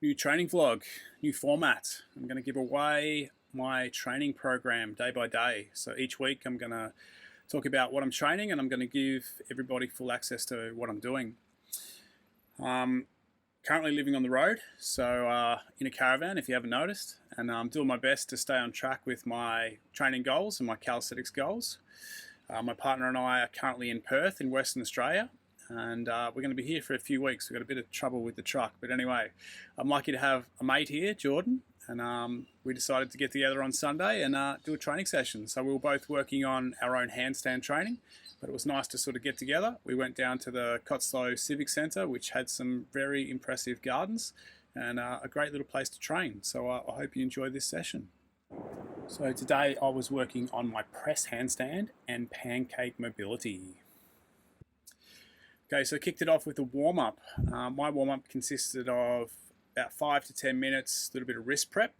New training vlog, new format. I'm going to give away my training program day by day. So each week I'm going to talk about what I'm training and I'm going to give everybody full access to what I'm doing. Currently living on the road, so in a caravan if you haven't noticed, and I'm doing my best to stay on track with my training goals and my calisthenics goals. My partner and I are currently in Perth in Western Australia, and we're going to be here for a few weeks. We've got a bit of trouble with the truck, but anyway, I'm lucky to have a mate here, Jordan, and we decided to get together on Sunday and do a training session. So we were both working on our own handstand training, but it was nice to sort of get together. We went down to the Cottesloe Civic Center, which had some very impressive gardens and a great little place to train. So I hope you enjoy this session. So today I was working on my press handstand and pancake mobility. Okay, so I kicked it off with a warm-up. My warm-up consisted of about 5 to 10 minutes, a little bit of wrist prep.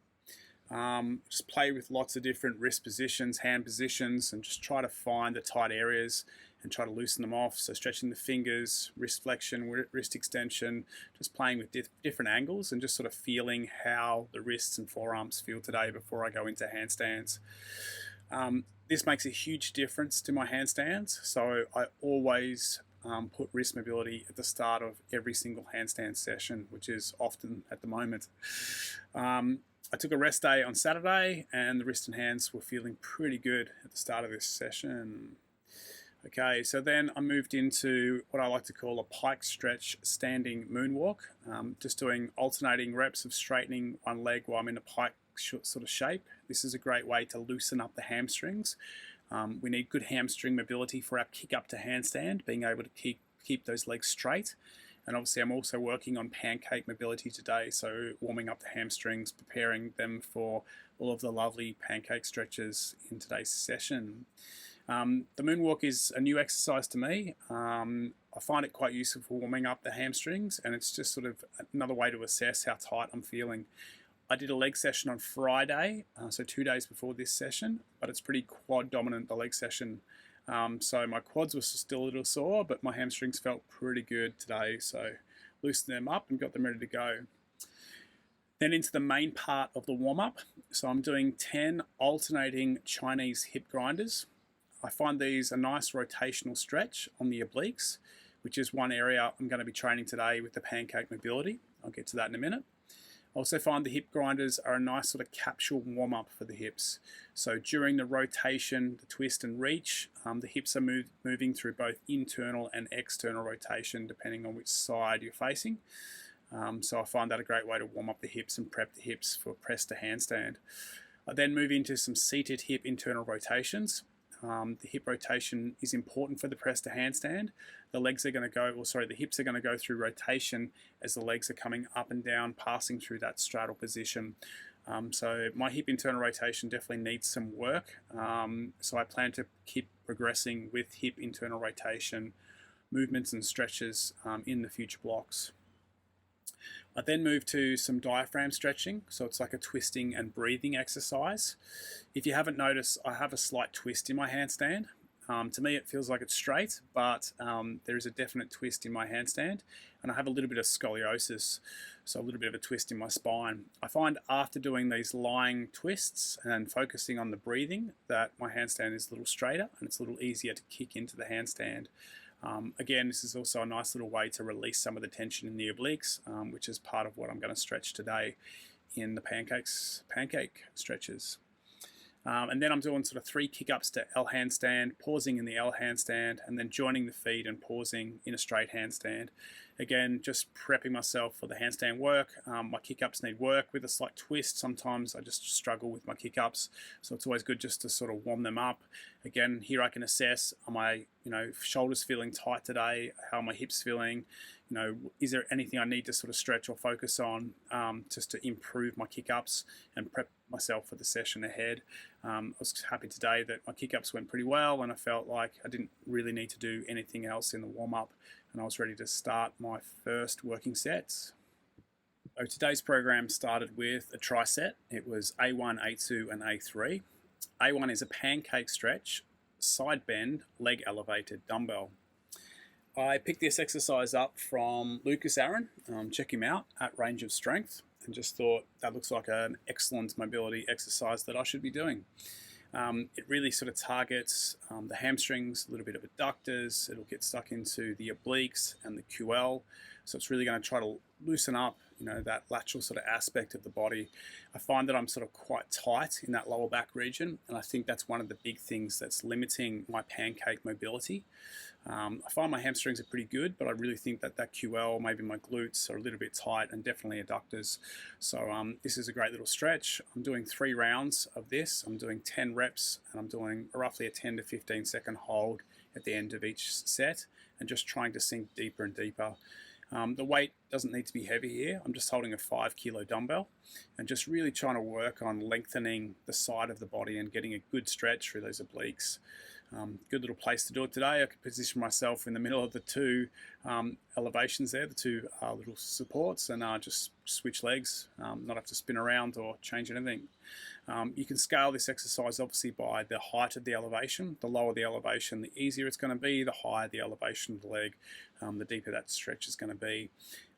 Just play with lots of different wrist positions, hand positions, and just try to find the tight areas and try to loosen them off. So stretching the fingers, wrist flexion, wrist extension, just playing with different angles and just sort of feeling how the wrists and forearms feel today before I go into handstands. This makes a huge difference to my handstands, so I always put wrist mobility at the start of every single handstand session, which is often at the moment. I took a rest day on Saturday and the wrist and hands were feeling pretty good at the start of this session. Okay, so then I moved into what I like to call a Pike stretch standing moonwalk, just doing alternating reps of straightening one leg while I'm in a Pike sort of shape. This is a great way to loosen up the hamstrings. We need good hamstring mobility for our kick up to handstand, being able to keep those legs straight. And obviously I'm also working on pancake mobility today, so warming up the hamstrings, preparing them for all of the lovely pancake stretches in today's session. The moonwalk is a new exercise to me. I find it quite useful for warming up the hamstrings, and it's just sort of another way to assess how tight I'm feeling. I did a leg session on Friday, so 2 days before this session, but it's pretty quad dominant, the leg session. So my quads were still a little sore, but my hamstrings felt pretty good today, so loosened them up and got them ready to go. Then into the main part of the warm-up. So I'm doing 10 alternating Chinese hip grinders. I find these a nice rotational stretch on the obliques, which is one area I'm going to be training today with the pancake mobility. I'll get to that in a minute. I also find the hip grinders are a nice sort of capsule warm-up for the hips. So during the rotation, the twist and reach, the hips are moving through both internal and external rotation depending on which side you're facing. So I find that a great way to warm up the hips and prep the hips for press to handstand. I then move into some seated hip internal rotations. The hip rotation is important for the press to handstand. The hips are going to go through rotation as the legs are coming up and down, passing through that straddle position. So my hip internal rotation definitely needs some work. So I plan to keep progressing with hip internal rotation movements and stretches in the future blocks. I then move to some diaphragm stretching, so it's like a twisting and breathing exercise. If you haven't noticed, I have a slight twist in my handstand. To me it feels like it's straight, but there is a definite twist in my handstand, and I have a little bit of scoliosis, so a little bit of a twist in my spine. I find after doing these lying twists and focusing on the breathing that my handstand is a little straighter and it's a little easier to kick into the handstand. Again, this is also a nice little way to release some of the tension in the obliques, which is part of what I'm going to stretch today in the pancake stretches. And then I'm doing sort of 3 kick-ups to L-Handstand, pausing in the L-Handstand, and then joining the feet and pausing in a straight handstand. Again, just prepping myself for the handstand work. My kick-ups need work with a slight twist. Sometimes I just struggle with my kick-ups, so it's always good just to sort of warm them up. Again, here I can assess, are my shoulders feeling tight today? How are my hips feeling? Is there anything I need to sort of stretch or focus on just to improve my kick-ups and prep myself for the session ahead. I was happy today that my kick-ups went pretty well, and I felt like I didn't really need to do anything else in the warm-up, and I was ready to start my first working sets. So today's program started with a tricep. It was A1, A2 and A3. A1 is a pancake stretch, side bend, leg elevated dumbbell. I picked this exercise up from Lucas Aaron, check him out at Range of Strength, and just thought that looks like an excellent mobility exercise that I should be doing. It really sort of targets the hamstrings, a little bit of adductors. It'll get stuck into the obliques and the QL. So it's really going to try to loosen up, that lateral sort of aspect of the body. I find that I'm sort of quite tight in that lower back region, and I think that's one of the big things that's limiting my pancake mobility. I find my hamstrings are pretty good, but I really think that QL, maybe my glutes are a little bit tight, and definitely adductors. So this is a great little stretch. I'm doing 3 rounds of this. I'm doing 10 reps, and I'm doing roughly a 10 to 15 second hold at the end of each set, and just trying to sink deeper and deeper. The weight doesn't need to be heavy here. I'm just holding a 5 kilo dumbbell and just really trying to work on lengthening the side of the body and getting a good stretch through those obliques. Good little place to do it today. I could position myself in the middle of the 2 elevations there, the 2 little supports, and just switch legs, not have to spin around or change anything. You can scale this exercise obviously by the height of the elevation. The lower the elevation, the easier it's going to be. The higher the elevation of the leg, the deeper that stretch is going to be.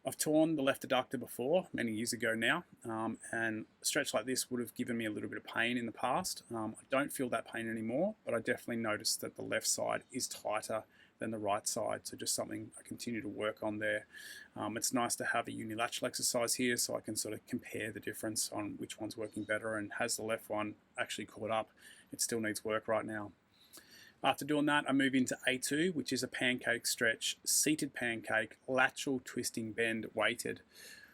I've torn the left adductor before, many years ago now, and a stretch like this would have given me a little bit of pain in the past. I don't feel that pain anymore, but I definitely noticed that the left side is tighter than the right side, so just something I continue to work on there. It's nice to have a unilateral exercise here so I can sort of compare the difference on which one's working better, and has the left one actually caught up. It still needs work right now. After doing that, I move into A2, which is a pancake stretch, seated pancake, lateral twisting bend weighted.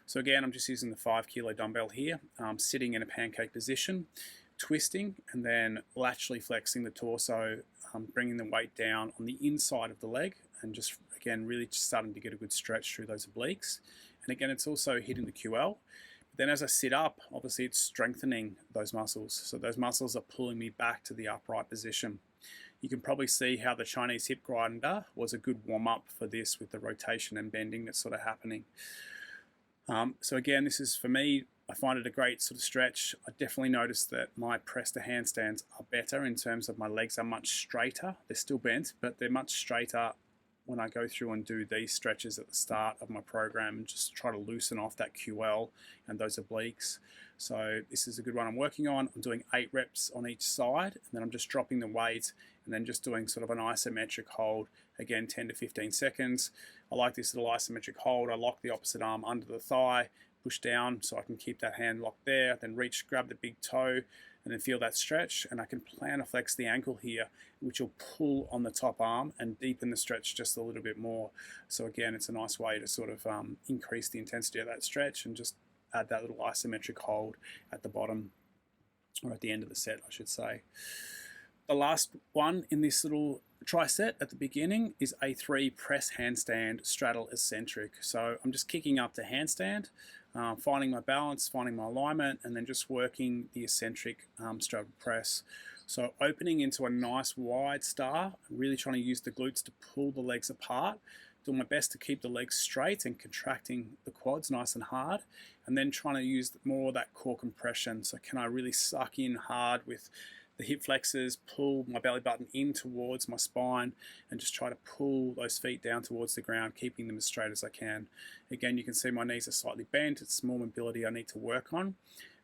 So again, I'm just using the 5 kilo dumbbell here, sitting in a pancake position, twisting, and then laterally flexing the torso, bringing the weight down on the inside of the leg, and just, again, really just starting to get a good stretch through those obliques. And again, it's also hitting the QL. Then as I sit up, obviously it's strengthening those muscles. So those muscles are pulling me back to the upright position. You can probably see how the Chinese hip grinder was a good warm-up for this with the rotation and bending that's sort of happening. So again, this is, for me, I find it a great sort of stretch. I definitely noticed that my press to handstands are better in terms of my legs are much straighter. They're still bent, but they're much straighter when I go through and do these stretches at the start of my program and just try to loosen off that QL and those obliques. So this is a good one I'm working on. I'm doing 8 reps on each side, and then I'm just dropping the weight and then just doing sort of an isometric hold, again 10 to 15 seconds. I like this little isometric hold. I lock the opposite arm under the thigh, push down so I can keep that hand locked there, then reach, grab the big toe, and then feel that stretch, and I can plantar flex the ankle here, which will pull on the top arm and deepen the stretch just a little bit more. So again, it's a nice way to sort of increase the intensity of that stretch and just add that little isometric hold at the bottom, or at the end of the set, I should say. The last one in this little tri-set at the beginning is A3 press handstand straddle eccentric. So I'm just kicking up to handstand, finding my balance, finding my alignment, and then just working the eccentric straddle press. So opening into a nice wide star, really trying to use the glutes to pull the legs apart, doing my best to keep the legs straight and contracting the quads nice and hard, and then trying to use more of that core compression. So can I really suck in hard with the hip flexors, pull my belly button in towards my spine, and just try to pull those feet down towards the ground, keeping them as straight as I can. Again, you can see my knees are slightly bent. It's more mobility I need to work on.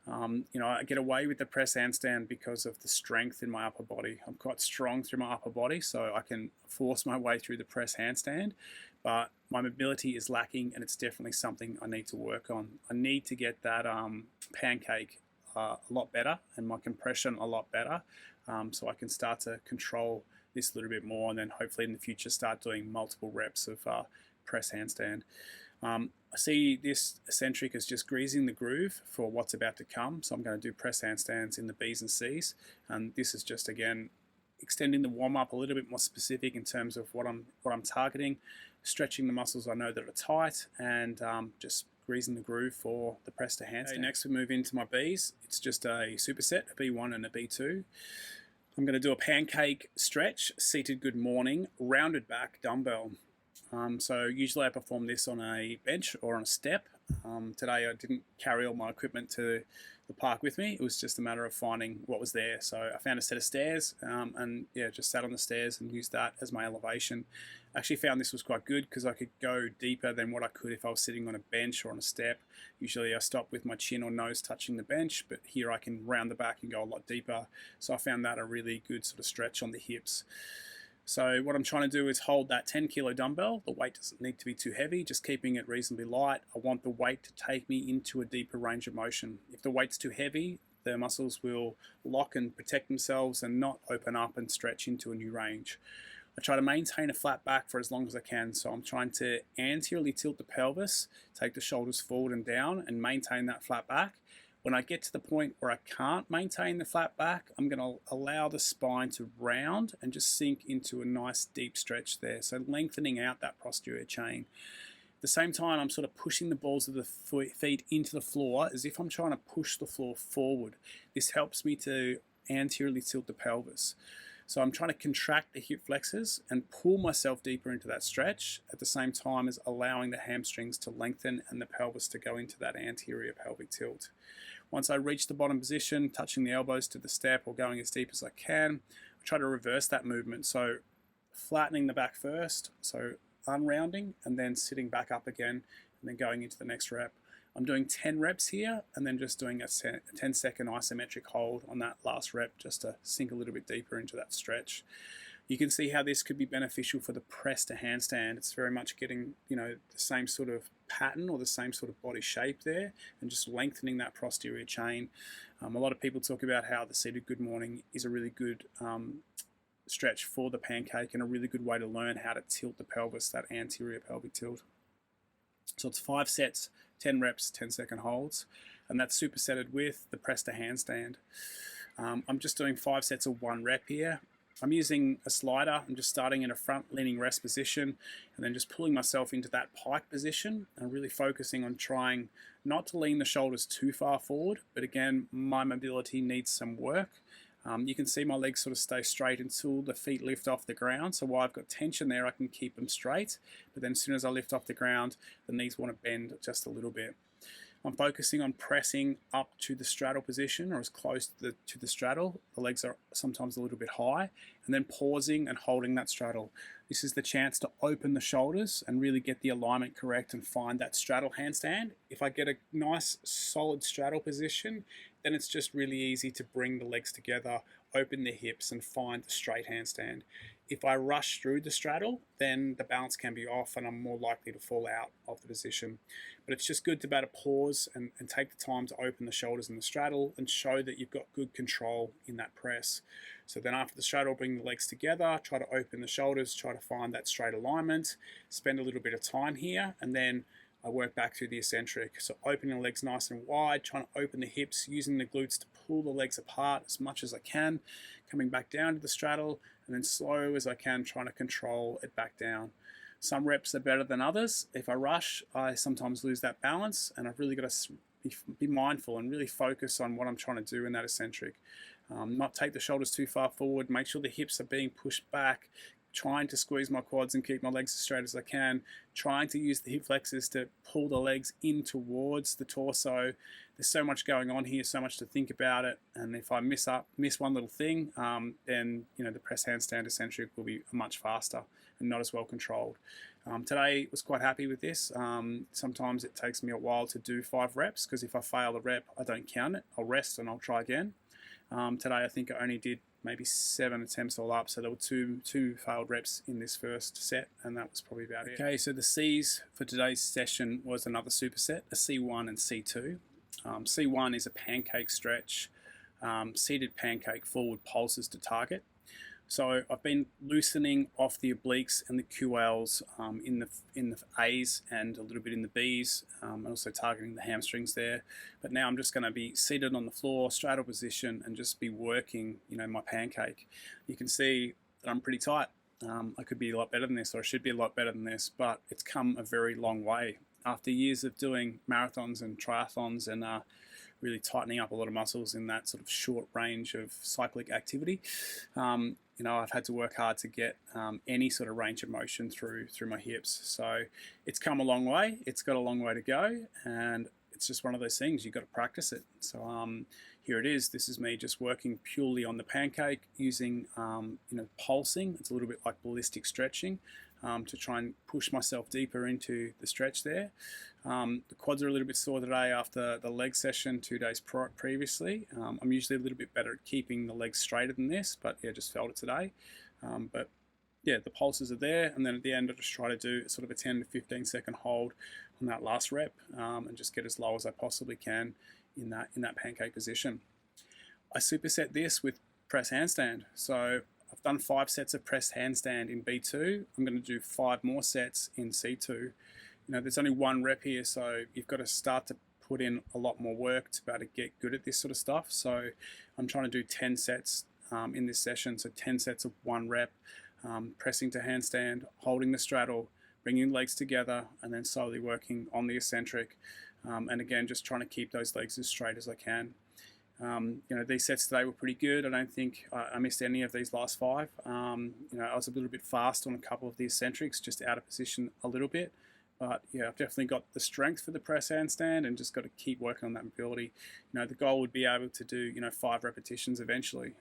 I get away with the press handstand because of the strength in my upper body. I'm quite strong through my upper body, so I can force my way through the press handstand, but my mobility is lacking, and it's definitely something I need to work on. I need to get that pancake a lot better, and my compression a lot better, so I can start to control this a little bit more, and then hopefully in the future start doing multiple reps of press handstand. I see this eccentric as just greasing the groove for what's about to come, so I'm going to do press handstands in the B's and C's, and this is just, again, extending the warm-up a little bit more specific in terms of what I'm targeting, stretching the muscles I know that are tight, and just greasing the groove for the press to handstand. Okay, next we move into my B's. It's just a superset, a B1 and a B2. I'm going to do a pancake stretch, seated good morning, rounded back dumbbell. So usually I perform this on a bench or on a step. Today I didn't carry all my equipment to the park with me. It was just a matter of finding what was there. So I found a set of stairs and yeah, just sat on the stairs and used that as my elevation. I actually found this was quite good because I could go deeper than what I could if I was sitting on a bench or on a step. Usually I stop with my chin or nose touching the bench, but here I can round the back and go a lot deeper. So I found that a really good sort of stretch on the hips. So what I'm trying to do is hold that 10 kilo dumbbell. The weight doesn't need to be too heavy, just keeping it reasonably light. I want the weight to take me into a deeper range of motion. If the weight's too heavy, the muscles will lock and protect themselves and not open up and stretch into a new range. I try to maintain a flat back for as long as I can. So I'm trying to anteriorly tilt the pelvis, take the shoulders forward and down and maintain that flat back. When I get to the point where I can't maintain the flat back, I'm going to allow the spine to round and just sink into a nice deep stretch there. So lengthening out that posterior chain. At the same time, I'm sort of pushing the balls of the feet into the floor as if I'm trying to push the floor forward. This helps me to anteriorly tilt the pelvis. So I'm trying to contract the hip flexors and pull myself deeper into that stretch at the same time as allowing the hamstrings to lengthen and the pelvis to go into that anterior pelvic tilt. Once I reach the bottom position, touching the elbows to the step or going as deep as I can, I try to reverse that movement. So flattening the back first, so unrounding and then sitting back up again and then going into the next rep. I'm doing 10 reps here and then just doing a 10-second isometric hold on that last rep just to sink a little bit deeper into that stretch. You can see how this could be beneficial for the press to handstand. It's very much getting, the same sort of pattern or the same sort of body shape there and just lengthening that posterior chain. A lot of people talk about how the seated good morning is a really good stretch for the pancake and a really good way to learn how to tilt the pelvis, that anterior pelvic tilt. So it's 5 sets, 10 reps, 10-second holds, and that's supersetted with the press to handstand. I'm just doing 5 sets of 1 rep here. I'm using a slider. I'm just starting in a front leaning rest position and then just pulling myself into that pike position and really focusing on trying not to lean the shoulders too far forward, but again, my mobility needs some work. You can see my legs sort of stay straight until the feet lift off the ground. So while I've got tension there, I can keep them straight. But then as soon as I lift off the ground, the knees want to bend just a little bit. I'm focusing on pressing up to the straddle position or as close to the straddle. The legs are sometimes a little bit high and then pausing and holding that straddle. This is the chance to open the shoulders and really get the alignment correct and find that straddle handstand. If I get a nice solid straddle position, then it's just really easy to bring the legs together, open the hips and find the straight handstand. If I rush through the straddle, then the balance can be off and I'm more likely to fall out of the position. But it's just good to be able to pause and take the time to open the shoulders in the straddle and show that you've got good control in that press. So then after the straddle, bring the legs together, try to open the shoulders, try to find that straight alignment, spend a little bit of time here, and then I work back through the eccentric. So opening the legs nice and wide, trying to open the hips, using the glutes to pull the legs apart as much as I can, coming back down to the straddle, and then slow as I can, trying to control it back down. Some reps are better than others. If I rush, I sometimes lose that balance, and I've really got to be mindful and really focus on what I'm trying to do in that eccentric. Not take the shoulders too far forward, make sure the hips are being pushed back, trying to squeeze my quads and keep my legs as straight as I can, trying to use the hip flexors to pull the legs in towards the torso. There's so much going on here, so much to think about it, and if I miss one little thing, then the press handstand eccentric will be much faster and not as well controlled. Today was quite happy with this. Sometimes it takes me a while to do 5 reps because if I fail a rep, I don't count it. I'll rest and I'll try again. Today I think I only did maybe 7 attempts all up, so there were two failed reps in this first set, and that was probably about it. Okay, so the C's for today's session was another superset, a C1 and C2. C1 is a pancake stretch, seated pancake forward pulses to target. So I've been loosening off the obliques and the QLs in the A's and a little bit in the B's, and also targeting the hamstrings there. But now I'm just going to be seated on the floor, straddle position, and just be working, my pancake. You can see that I'm pretty tight. I could be a lot better than this, or I should be a lot better than this, but it's come a very long way. After years of doing marathons and triathlons and really tightening up a lot of muscles in that sort of short range of cyclic activity, I've had to work hard to get any sort of range of motion through my hips. So it's come a long way. It's got a long way to go, and it's just one of those things. You've got to practice it. So here it is. This is me just working purely on the pancake using pulsing. It's a little bit like ballistic stretching to try and push myself deeper into the stretch there. The quads are a little bit sore today after the leg session 2 days previously. I'm usually a little bit better at keeping the legs straighter than this, but yeah, just felt it today. But yeah, the pulses are there, and then at the end I just try to do sort of a 10 to 15 second hold on that last rep and just get as low as I possibly can in that pancake position. I superset this with press handstand. So I've done 5 sets of press handstand in B2. I'm going to do 5 more sets in C2. There's only 1 rep here, so you've got to start to put in a lot more work to be able to get good at this sort of stuff. So I'm trying to do 10 sets in this session, so 10 sets of 1 rep, pressing to handstand, holding the straddle, bringing legs together, and then slowly working on the eccentric. And again, just trying to keep those legs as straight as I can. These sets today were pretty good. I don't think I missed any of these last 5. I was a little bit fast on a couple of the eccentrics, just out of position a little bit. But yeah, I've definitely got the strength for the press handstand and just got to keep working on that mobility. The goal would be able to do 5 repetitions eventually.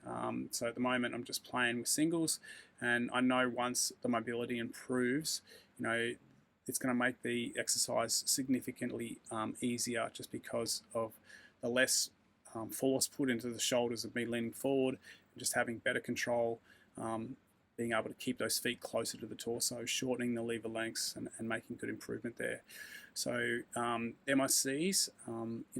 So at the moment I'm just playing with singles, and I know once the mobility improves, it's going to make the exercise significantly easier, just because of the less force put into the shoulders of me leaning forward and just having better control, being able to keep those feet closer to the torso, shortening the lever lengths and making good improvement there. So MICs,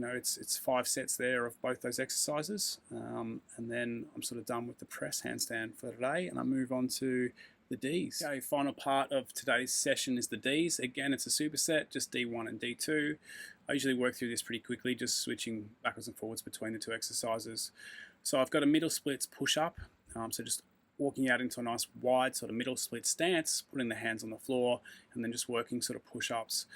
it's 5 sets there of both those exercises, and then I'm sort of done with the press handstand for today, and I move on to the Ds. Okay, final part of today's session is the Ds. Again, it's a superset, just D1 and D2. I usually work through this pretty quickly, just switching backwards and forwards between the 2 exercises. So I've got a middle splits push-up, so just walking out into a nice wide sort of middle split stance, putting the hands on the floor, and then just working sort of push-ups.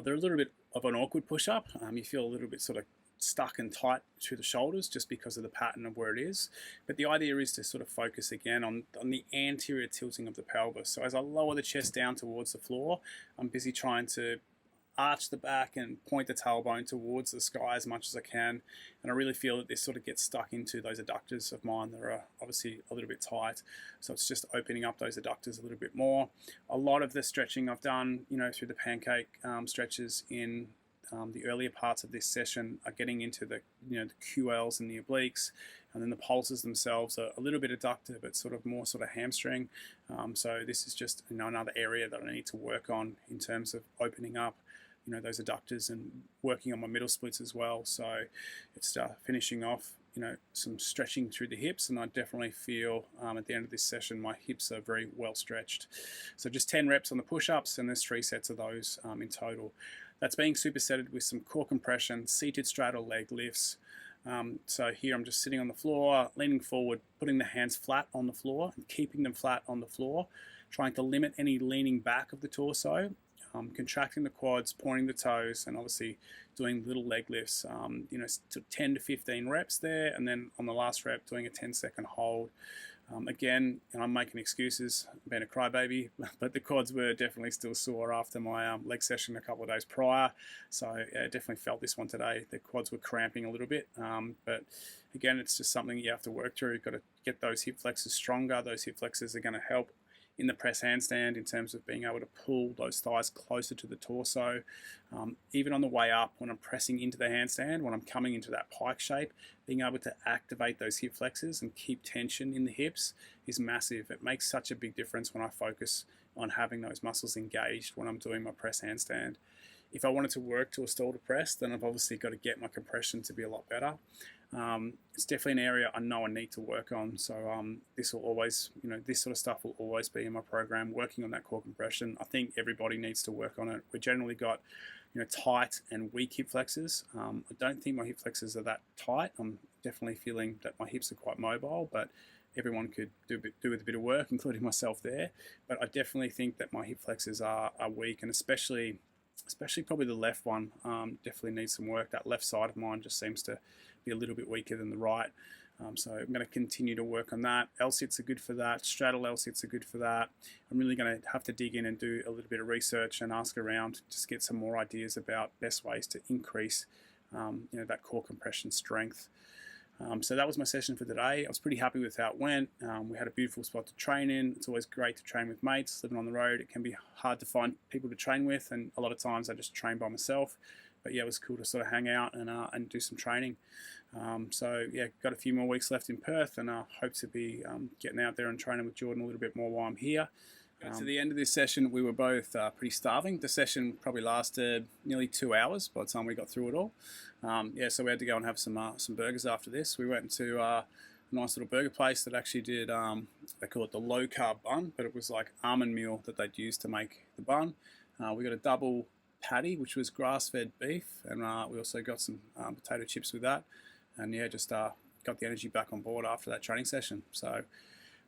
They're a little bit of an awkward push-up. You feel a little bit sort of stuck and tight to the shoulders just because of the pattern of where it is. But the idea is to sort of focus again on the anterior tilting of the pelvis. So as I lower the chest down towards the floor, I'm busy trying to arch the back and point the tailbone towards the sky as much as I can. And I really feel that this sort of gets stuck into those adductors of mine that are obviously a little bit tight. So it's just opening up those adductors a little bit more. A lot of the stretching I've done, through the pancake stretches in the earlier parts of this session are getting into the the QLs and the obliques, and then the pulses themselves are a little bit adductor, but sort of more sort of hamstring. So this is just another area that I need to work on in terms of opening up those adductors and working on my middle splits as well. So it's finishing off some stretching through the hips, and I definitely feel at the end of this session my hips are very well stretched. So just 10 reps on the push-ups, and there's 3 sets of those in total. That's being supersetted with some core compression, seated straddle leg lifts. So here I'm just sitting on the floor, leaning forward, putting the hands flat on the floor and keeping them flat on the floor, trying to limit any leaning back of the torso, contracting the quads, pointing the toes, and obviously doing little leg lifts, 10 to 15 reps there, and then on the last rep doing a 10-second hold. Again, I'm making excuses, being a crybaby, but the quads were definitely still sore after my leg session a couple of days prior. So yeah, I definitely felt this one today. The quads were cramping a little bit, but again, it's just something you have to work through. You've got to get those hip flexors stronger. Those hip flexors are going to help in the press handstand in terms of being able to pull those thighs closer to the torso. Even on the way up, when I'm pressing into the handstand, when I'm coming into that pike shape, being able to activate those hip flexors and keep tension in the hips is massive. It makes such a big difference when I focus on having those muscles engaged when I'm doing my press handstand. If I wanted to work to a stall press, then I've obviously got to get my compression to be a lot better. It's definitely an area I know I need to work on. So this will always, this sort of stuff will always be in my program, working on that core compression. I think everybody needs to work on it. We generally got, tight and weak hip flexors. I don't think my hip flexors are that tight. I'm definitely feeling that my hips are quite mobile, but everyone could do with a bit of work, including myself there. But I definitely think that my hip flexors are weak, and especially probably the left one definitely needs some work. That left side of mine just seems to be a little bit weaker than the right. So I'm going to continue to work on that. L-sits are good for that. Straddle L-sits are good for that. I'm really going to have to dig in and do a little bit of research and ask around, just get some more ideas about best ways to increase that core compression strength. So that was my session for today. I was pretty happy with how it went. We had a beautiful spot to train in. It's always great to train with mates. Living on the road, it can be hard to find people to train with, and a lot of times I just train by myself. But yeah, it was cool to sort of hang out and do some training. So yeah, got a few more weeks left in Perth, and I hope to be getting out there and training with Jordan a little bit more while I'm here. To the end of this session, we were both pretty starving. The session probably lasted nearly 2 hours by the time we got through it all. Yeah, so we had to go and have some burgers after this. We went to a nice little burger place that actually did, they call it the low carb bun, but it was like almond meal that they'd used to make the bun. We got a double patty, which was grass-fed beef, and we also got some potato chips with that. And yeah, just got the energy back on board after that training session. So it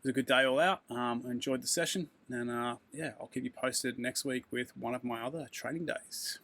was a good day all out. I enjoyed the session, and yeah, I'll keep you posted next week with one of my other training days.